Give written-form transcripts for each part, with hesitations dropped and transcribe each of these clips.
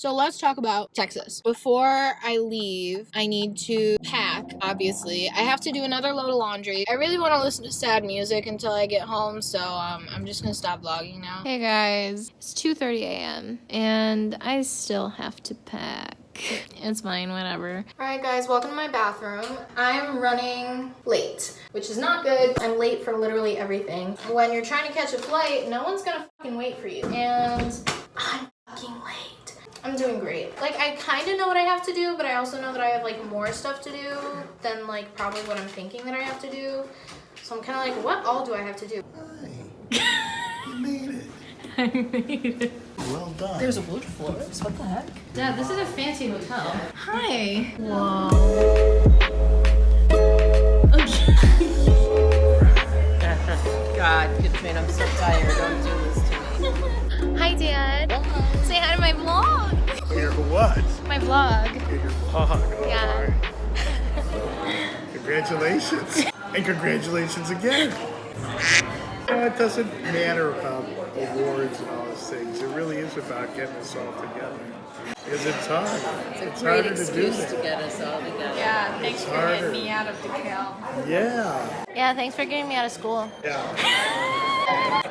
So let's talk about Texas. Before I leave, I need to pack, obviously. I have to do another load of laundry. I really want to listen to sad music until I get home, so I'm just gonna stop vlogging now. Hey guys, it's 2:30 a.m. and I still have to pack. It's fine, whatever. Alright guys, welcome to my bathroom. I'm running late, which is not good. I'm late for literally everything. When you're trying to catch a flight, no one's gonna fucking wait for you. And I'm fucking late. I'm doing great. Like, I kind of know what I have to do, but I also know that I have like more stuff to do than like probably what I'm thinking that I have to do. So I'm kind of like, what all do I have to do? Hi. You made it. I made it. Well done. There's a wood floors. What the heck? Dad, this is a fancy hotel. Hi. Whoa. God, Katrina, I'm so tired. Don't do this to me. Hi, Dad. Hi. Say hi to my vlog. Your what? My vlog. Your vlog. Oh, Yeah. right. Congratulations. And congratulations again. It doesn't matter about awards and all those things. It really is about getting us all together. Because it's hard. It's a harder great to do excuse this. to get us all together. Yeah, thanks It's for harder. getting me out of DeKalb. Yeah. Yeah, thanks for getting me out of school. Yeah.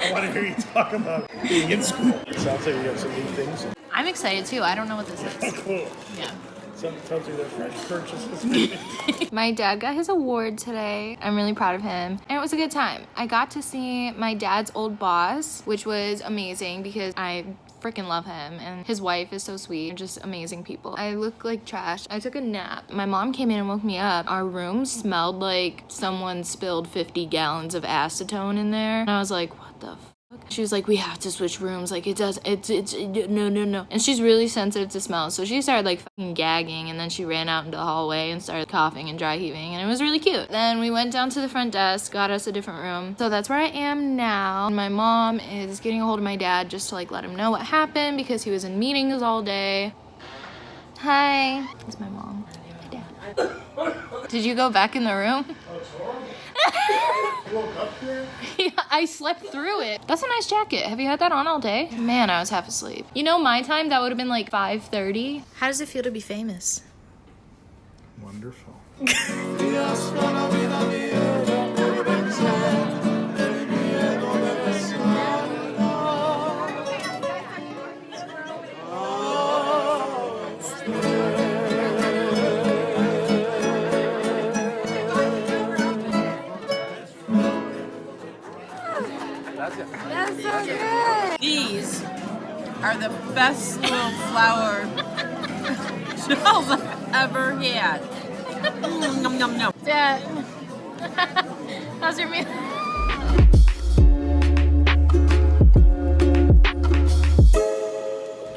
I want to hear you talk about being in school. It sounds like you got some new things. I'm excited too. I don't know what this is. Cool. Yeah. Something tells you that French purchases. My dad got his award today. I'm really proud of him. And it was a good time. I got to see my dad's old boss, which was amazing because I freaking love him. And his wife is so sweet. Just amazing people. I look like trash. I took a nap. My mom came in and woke me up. Our room smelled like someone spilled 50 gallons of acetone in there. And I was like, what the fuck? She was like, we have to switch rooms. Like, it's no. And she's really sensitive to smells. So she started like fucking gagging, and then she ran out into the hallway and started coughing and dry heaving, and it was really cute. Then we went down to the front desk, got us a different room. So that's where I am now. My mom is getting a hold of my dad just to like let him know what happened because he was in meetings all day. Hi. It's my mom. My dad. Did you go back in the room? Yeah, I slept through it. That's a nice jacket. Have you had that on all day? Man, I was half asleep. You know, my time, that would have been like 5:30. How does it feel to be famous? Wonderful. That's so good. These are the best little flower shells I've ever had. Nom, nom, nom. Dad. How's your meal?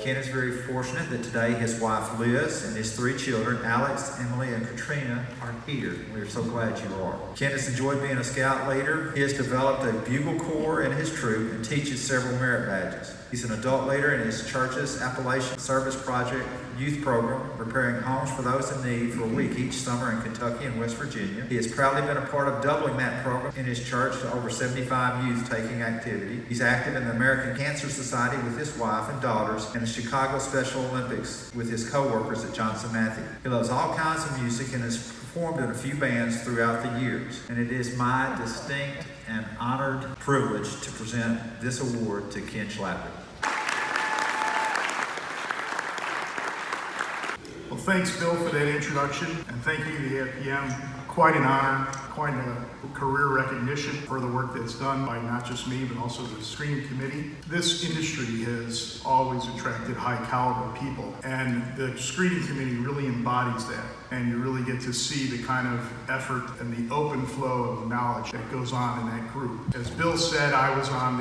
Ken is very fortunate that today his wife Liz and his 3 children, Alex, Emily, and Katrina, are here. We are so glad you are. Ken has enjoyed being a scout leader. He has developed a bugle corps in his troop and teaches several merit badges. He's an adult leader in his church's Appalachian Service Project youth program, preparing homes for those in need for a week each summer in Kentucky and West Virginia. He has proudly been a part of doubling that program in his church to over 75 youth taking activity. He's active in the American Cancer Society with his wife and daughters and the Chicago Special Olympics with his co-workers at Johnson Matthey. He loves all kinds of music and has performed in a few bands throughout the years. And it is my distinct and honored privilege to present this award to Ken Schlapper. Well, thanks, Bill, for that introduction, and thank you to the AFPM. Quite an honor, quite a career recognition for the work that's done by not just me, but also the screening committee. This industry has always attracted high caliber people, and the screening committee really embodies that. And you really get to see the kind of effort and the open flow of knowledge that goes on in that group. As Bill said, I was on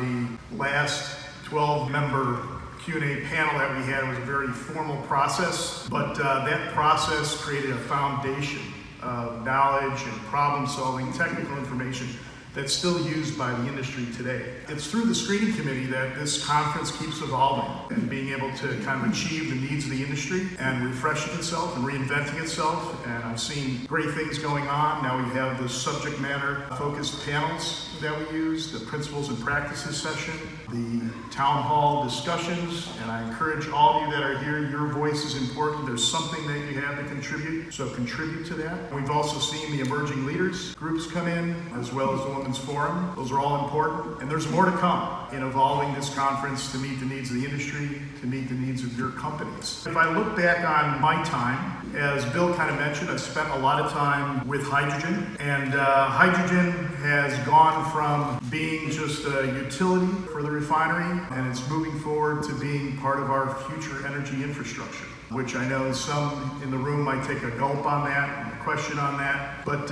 the last 12-member Q&A panel that we had. It was a very formal process, but that process created a foundation of knowledge and problem solving, technical information that's still used by the industry today. It's through the screening committee that this conference keeps evolving and being able to kind of achieve the needs of the industry and refreshing itself and reinventing itself. And I've seen great things going on. Now we have the subject matter focused panels that we use, the principles and practices session, the town hall discussions, and I encourage all of you that are here, your voice is important. There's something that you have to contribute, so contribute to that. We've also seen the emerging leaders groups come in, as well as the Women's Forum. Those are all important, and there's more to come in evolving this conference to meet the needs of the industry, to meet the needs of your companies. If I look back on my time, as Bill kind of mentioned, I've spent a lot of time with hydrogen, and hydrogen has gone from being just a utility for the refinery, and it's moving forward to being part of our future energy infrastructure, which I know some in the room might take a gulp on that, and a question on that, but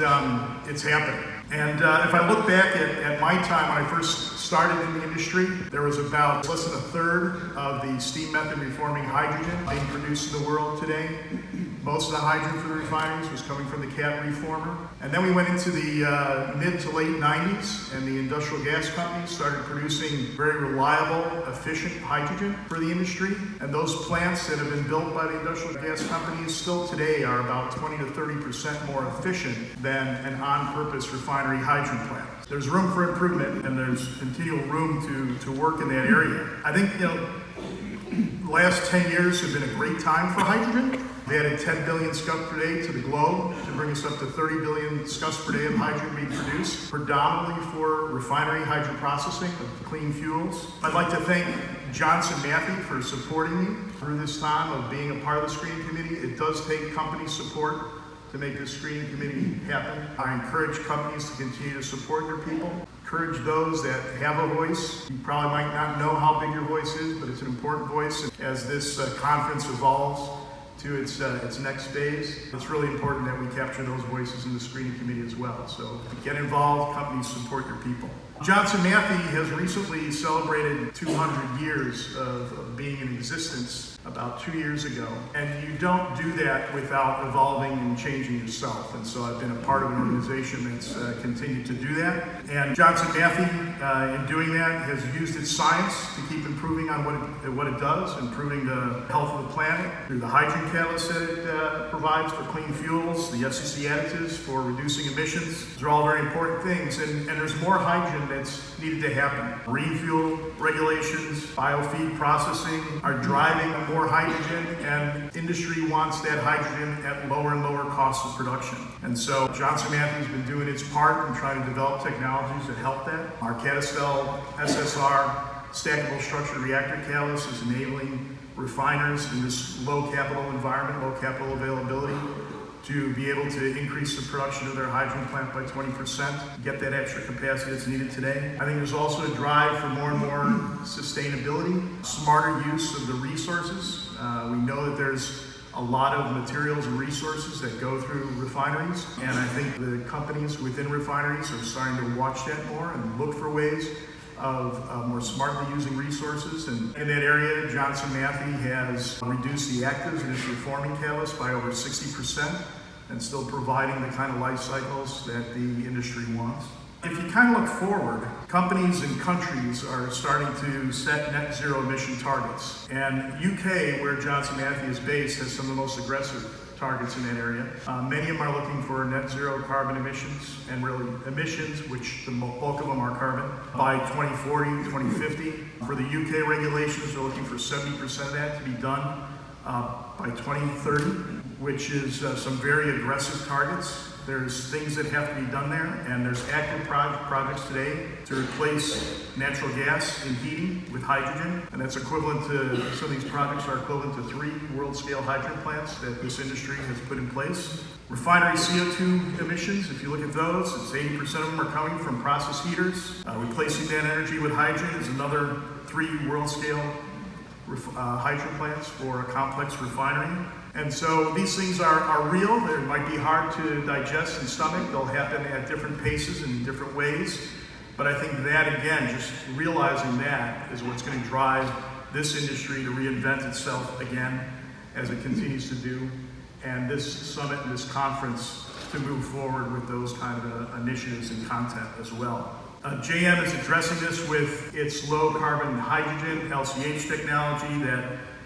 it's happening. And if I look back at my time when I first started in the industry, there was about less than a third of the steam method reforming hydrogen being produced in the world today. Most of the hydrogen for the refineries was coming from the cat reformer. And then we went into the mid to late 90s, and the industrial gas companies started producing very reliable, efficient hydrogen for the industry. And those plants that have been built by the industrial gas companies still today are about 20 to 30% more efficient than an on-purpose refinery hydrogen plant. There's room for improvement, and there's continual room to work in that area. I think, the last 10 years have been a great time for hydrogen. They added 10 billion scf per day to the globe to bring us up to 30 billion scf per day of hydrogen being produced, predominantly for refinery hydrogen processing of clean fuels. I'd like to thank Johnson Matthey for supporting me through this time of being a part of the screening committee. It does take company support to make this screening committee happen. I encourage companies to continue to support their people. Encourage those that have a voice. You probably might not know how big your voice is, but it's an important voice. As this conference evolves to its next phase, it's really important that we capture those voices in the screening committee as well. So get involved, companies support your people. Johnson Matthey has recently celebrated 200 years of being in existence about 2 years ago. And you don't do that without evolving and changing yourself. And so I've been a part of an organization that's continued to do that. And Johnson Matthey, in doing that, has used its science to keep improving on what it does, improving the health of the planet through the hydrogen catalyst that it provides for clean fuels, the FCC additives for reducing emissions. These are all very important things. And there's more hydrogen that's needed to happen. Marine fuel regulations, biofeed processing are driving more hydrogen, and industry wants that hydrogen at lower and lower costs of production. And so Johnson Matthey's been doing its part in trying to develop technologies that help that. Our Catastel SSR stackable structured reactor catalyst is enabling refiners in this low capital environment, low capital availability, to be able to increase the production of their hydrogen plant by 20%, get that extra capacity that's needed today. I think there's also a drive for more and more sustainability, smarter use of the resources. We know that there's a lot of materials and resources that go through refineries, and I think the companies within refineries are starting to watch that more and look for ways of more smartly using resources. And in that area, Johnson Matthey has reduced the actives in its reforming catalyst by over 60% and still providing the kind of life cycles that the industry wants. If you kind of look forward, companies and countries are starting to set net zero emission targets. And UK, where Johnson Matthey is based, has some of the most aggressive targets in that area. Many of them are looking for net zero carbon emissions, and really emissions, which the bulk of them are carbon, by 2040, 2050. For the UK regulations, they're looking for 70% of that to be done by 2030, which is some very aggressive targets. There's things that have to be done there, and there's active projects today to replace natural gas in heating with hydrogen, and that's equivalent to, some of these projects are equivalent to 3 world-scale hydrogen plants that this industry has put in place. Refinery CO2 emissions, if you look at those, it's 80% of them are coming from process heaters. Replacing that energy with hydrogen is another 3 world-scale hydrogen plants for a complex refinery. And so these things are real. They might be hard to digest and stomach. They'll happen at different paces and in different ways. But I think that, again, just realizing that is what's going to drive this industry to reinvent itself again, as it continues to do, and this summit and this conference to move forward with those kind of initiatives and content as well. JM is addressing this with its low carbon hydrogen LCH technology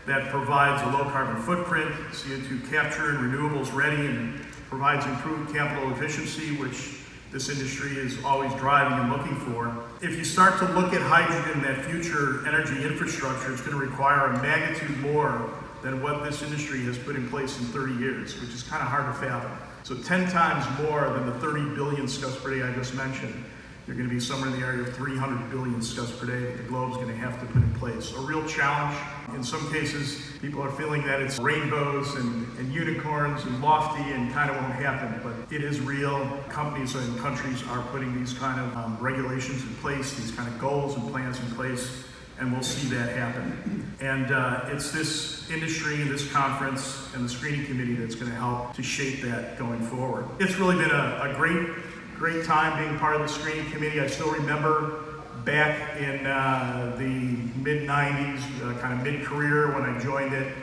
that provides a low carbon footprint, CO2 capture and renewables ready, and provides improved capital efficiency, which this industry is always driving and looking for. If you start to look at hydrogen, that future energy infrastructure, it's going to require a magnitude more than what this industry has put in place in 30 years, which is kind of hard to fathom. So 10 times more than the 30 billion scuffs per day I just mentioned. You're going to be somewhere in the area of 300 billion scuffs per day that the globe's going to have to put in place. A real challenge. In some cases, people are feeling that it's rainbows and unicorns and lofty and kind of won't happen, but it is real. Companies and countries are putting these kind of regulations in place, these kind of goals and plans in place, and we'll see that happen. And it's this industry, this conference, and the screening committee that's going to help to shape that going forward. It's really been a great time being part of the screening committee. I still remember back in the mid-90s, kind of mid-career when I joined it,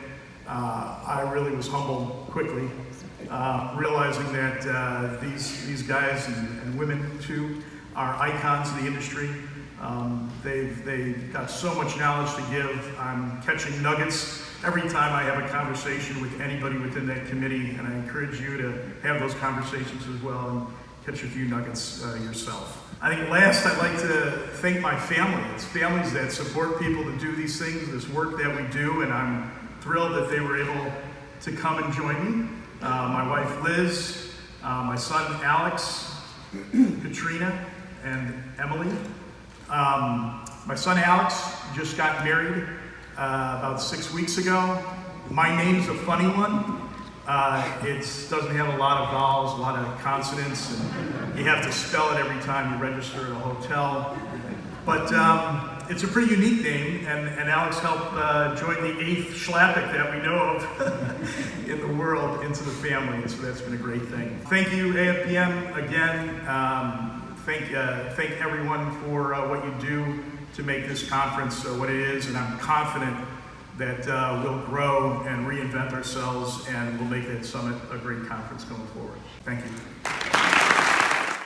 I really was humbled quickly, realizing that these guys and women too are icons of the industry. They've got so much knowledge to give. I'm catching nuggets every time I have a conversation with anybody within that committee, and I encourage you to have those conversations as well and catch a few nuggets yourself. I think last, I'd like to thank my family. It's families that support people to do these things, this work that we do, and I'm thrilled that they were able to come and join me. My wife Liz, my son Alex, Katrina, and Emily. My son Alex just got married about 6 weeks ago. My name's a funny one. It doesn't have a lot of vowels, a lot of consonants, and you have to spell it every time you register at a hotel. But it's a pretty unique name, and Alex helped join the 8th Schlappick that we know of in the world into the family, and so that's been a great thing. Thank you, AFPM, again. Thank everyone for what you do to make this conference what it is, and I'm confident that we'll grow and reinvent ourselves, and we'll make that summit a great conference going forward. Thank you.